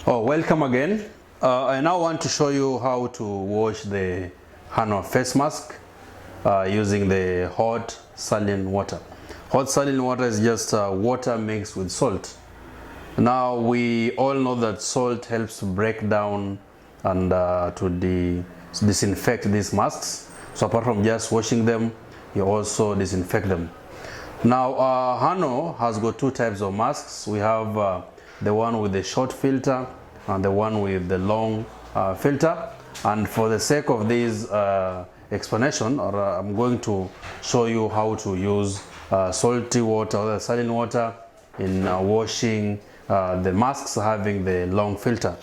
Oh, welcome again. I now want to show you how to wash the Hano face mask using the hot saline water. Hot saline water is just water mixed with salt. Now we all know that salt helps to break down and to disinfect these masks. So apart from just washing them, you also disinfect them. Now Hano has got two types of masks. We have the one with the short filter and the one with the long filter. And for the sake of this explanation, I'm going to show you how to use salty water or saline water in washing the masks having the long filter.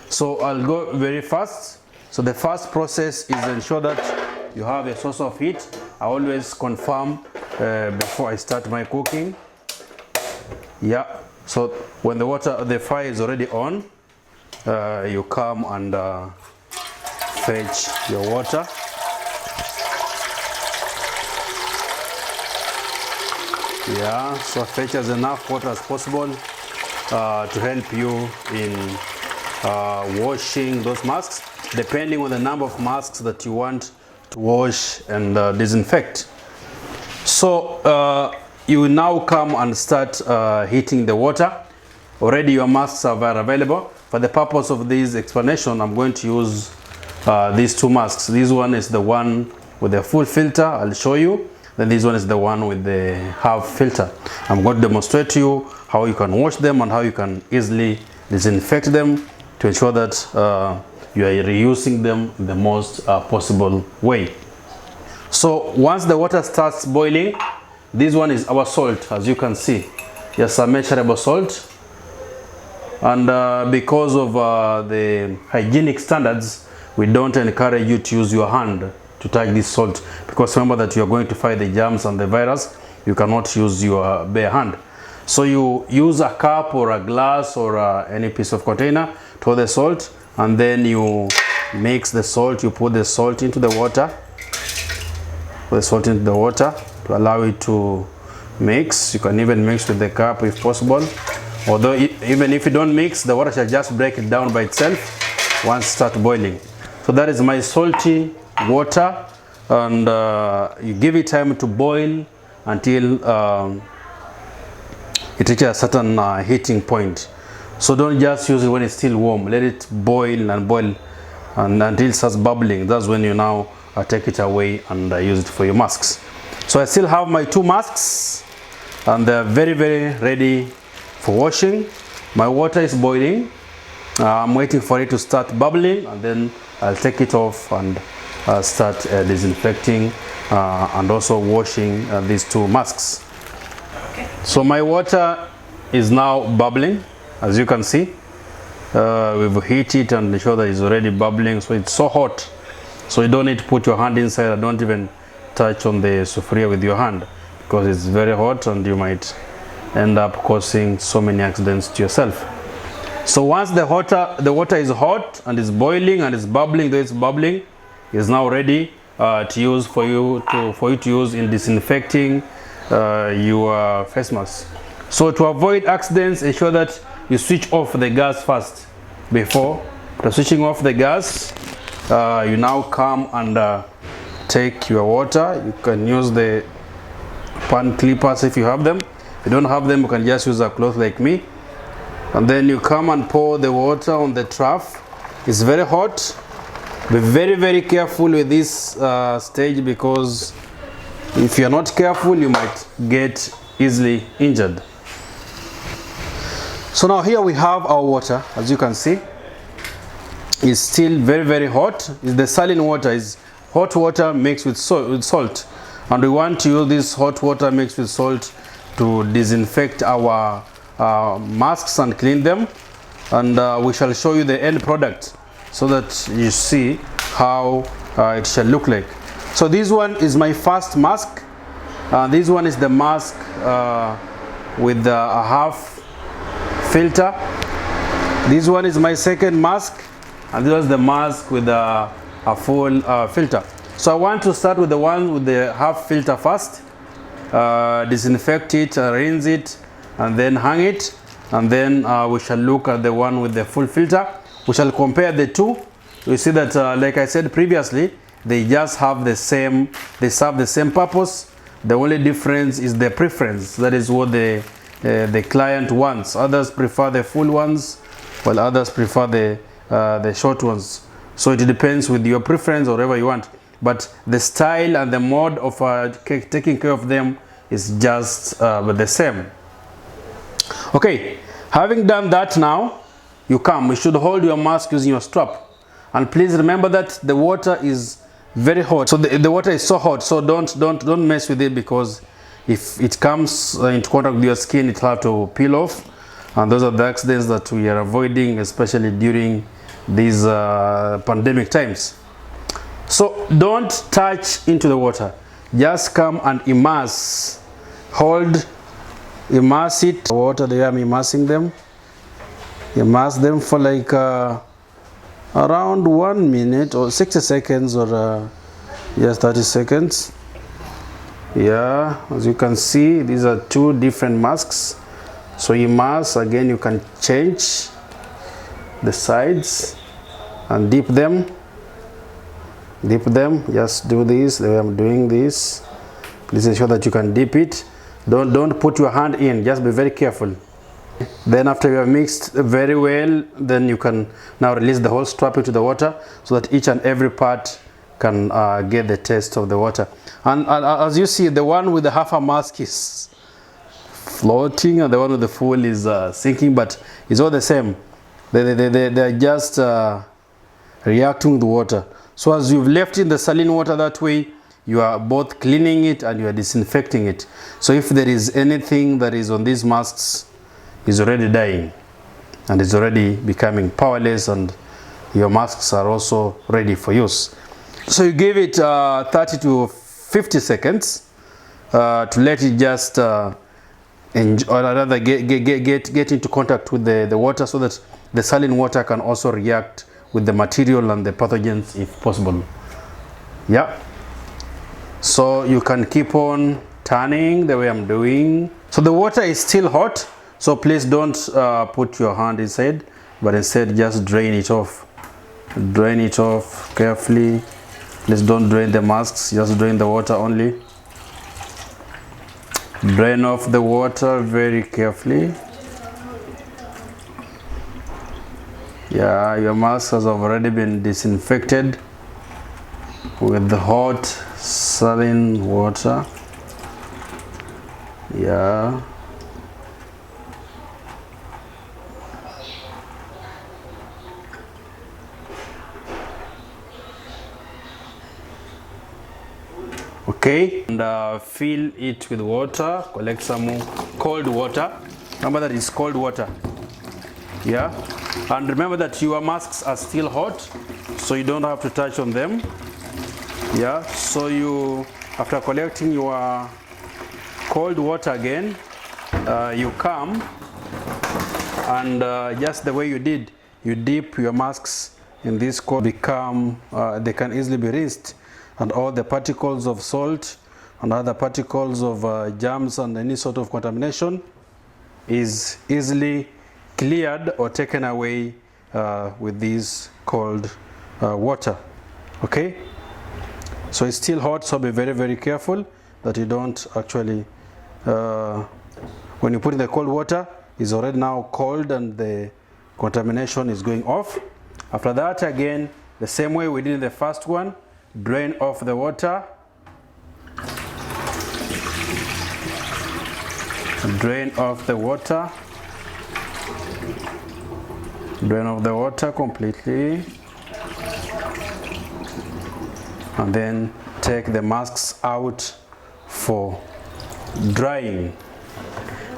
So I'll go very fast. So the first process is ensure that you have a source of heat. I always confirm before I start my cooking. Yeah, so when the fire is already on, you come and fetch your water. Yeah, so fetch as enough water as possible to help you in washing those masks, depending on the number of masks that you want to wash and disinfect. So you now come and start heating the water. Already your masks are available. For the purpose of this explanation, I'm going to use these two masks. This one is the one with the full filter, I'll show you. Then this one is the one with the half filter. I'm going to demonstrate to you how you can wash them and how you can easily disinfect them to ensure that you are reusing them in the most possible way. So once the water starts boiling, this one is our salt, as you can see. Yes, a measurable salt. And because of the hygienic standards, we don't encourage you to use your hand to touch this salt, because remember that you are going to fight the germs and the virus. You cannot use your bare hand. So you use a cup or a glass or any piece of container to hold the salt, and then you mix the salt. You put the salt into the water. Put the salt into the water to allow it to mix. You can even mix with the cup if possible. Although even if you don't mix, the water shall just break it down by itself once it starts boiling. So that is my salty water, and you give it time to boil until it reaches a certain heating point. So don't just use it when it's still warm. Let it boil and boil and until it starts bubbling. That's when you now take it away and use it for your masks. So I still have my two masks and they're very ready for washing. My water is boiling. I'm waiting for it to start bubbling, and then I'll take it off and start disinfecting and also washing these two masks. Okay. So my water is now bubbling, as you can see. We've heated it and show that it's already bubbling, so it's so hot. So you don't need to put your hand inside. I don't even touch on the sufuria with your hand, because it's very hot and you might end up causing so many accidents to yourself. So once the water is hot and is boiling and is bubbling, though it's bubbling, is now ready to use for you to use in disinfecting your face mask. So to avoid accidents, ensure that you switch off the gas first. Before switching off the gas, you now come and take your water. You can use the pan clippers if you have them. If you don't have them, you can just use a cloth like me. And then you come and pour the water on the trough. It's very hot. Be very careful with this stage, because if you're not careful, you might get easily injured. So now here we have our water. As you can see, it's still very hot. It's the saline water. Is hot water mixed with salt, and we want to use this hot water mixed with salt to disinfect our masks and clean them. And we shall show you the end product so that you see how it shall look like. So this one is my first mask. This one is the mask with a half filter. This one is my second mask, and this was the mask with a full filter. So I want to start with the one with the half filter first. Disinfect it, rinse it, and then hang it. and then we shall look at the one with the full filter. We shall compare the two. We see that like I said previously, they just have the same, they serve the same purpose. The only difference is the preference. That is what the client wants. Others prefer the full ones, while others prefer the short ones. So it depends with your preference or whatever you want. But the style and the mode of taking care of them is just the same. Okay, having done that, now you should hold your mask using your strap. And please remember that the water is very hot. So the water is so hot, so don't mess with it, because if it comes into contact with your skin, it will have to peel off. And those are the accidents that we are avoiding, especially during these pandemic times. So don't touch into the water. Just come and immerse. Immerse it. Water there, I'm immersing them. Immerse them for like around 1 minute or 60 seconds or yes, 30 seconds. Yeah, as you can see, these are two different masks. So immerse, again you can change the sides and dip them. Just do this the way I'm doing this. Please ensure that you can dip it. Don't put your hand in, just be very careful. Then after you have mixed very well, then you can now release the whole strap into the water, so that each and every part can get the taste of the water. And as you see, the one with the half a mask is floating and the one with the full is sinking, but it's all the same. They're just reacting with the water. So as you've left in the saline water that way, you are both cleaning it and you are disinfecting it. So if there is anything that is on these masks, is already dying and is already becoming powerless, and your masks are also ready for use. So you give it 30 to 50 seconds to let it just enjoy, or rather get into contact with the water, so that the saline water can also react with the material and the pathogens if possible. Yeah, so you can keep on turning the way I'm doing. So the water is still hot, so please don't put your hand inside, but instead just drain it off. Drain it off carefully. Please don't drain the masks, just drain the water only. Drain off the water very carefully. Yeah, your mask has already been disinfected with the hot saline water. Yeah. Okay, and fill it with water. Collect some cold water. Remember that it's cold water. Yeah, and remember that your masks are still hot, so you don't have to touch on them. Yeah, so you, after collecting your cold water again, you come and just the way you did, you dip your masks in this cold, they can easily be rinsed, and all the particles of salt and other particles of germs and any sort of contamination is easily cleared or taken away with this cold water. Okay, so it's still hot, so be very, very careful that you don't actually when you put in the cold water, it's already now cold and the contamination is going off. After that, again, the same way we did in the first one, drain off the water. Drain off the water. Drain off the water completely. And then take the masks out for drying.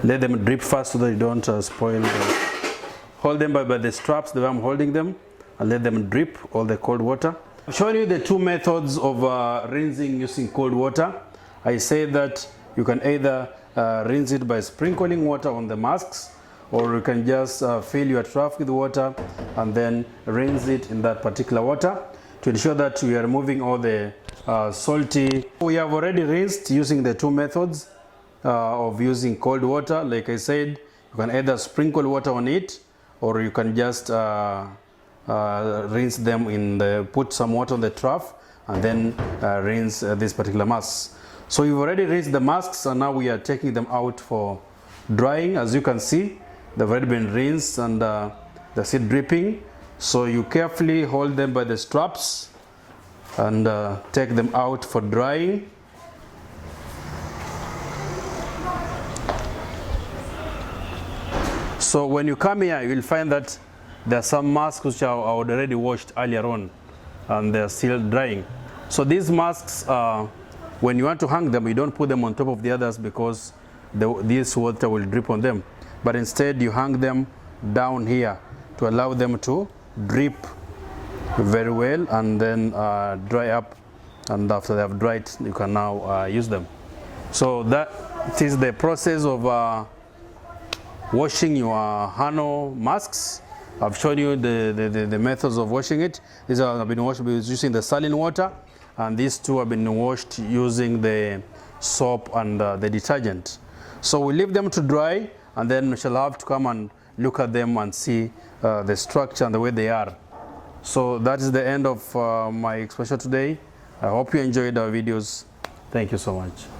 Let them drip first so that you don't spoil them. Hold them by the straps the way I'm holding them, and let them drip all the cold water. I've shown you the two methods of rinsing using cold water. I say that you can either rinse it by sprinkling water on the masks, or you can just fill your trough with water and then rinse it in that particular water to ensure that we are removing all the salty. We have already rinsed using the two methods of using cold water. Like I said, You can either sprinkle water on it, or you can just rinse them in the, put some water on the trough and then rinse these particular masks. So you've already rinsed the masks, and now we are taking them out for drying. As you can see, they've already been rinsed and they're still dripping. So you carefully hold them by the straps and take them out for drying. So when you come here, you will find that there are some masks which are already washed earlier on and they're still drying. So these masks, when you want to hang them, you don't put them on top of the others because this water will drip on them. But instead you hang them down here to allow them to drip very well and then dry up. And after they have dried, you can now use them. So that is the process of washing your Hano masks. I've shown you the methods of washing it. These have been washed using the saline water, and these two have been washed using the soap and the detergent. So we leave them to dry, and then we shall have to come and look at them and see the structure and the way they are. So that is the end of my exposure today. I hope you enjoyed our videos. Thank you so much.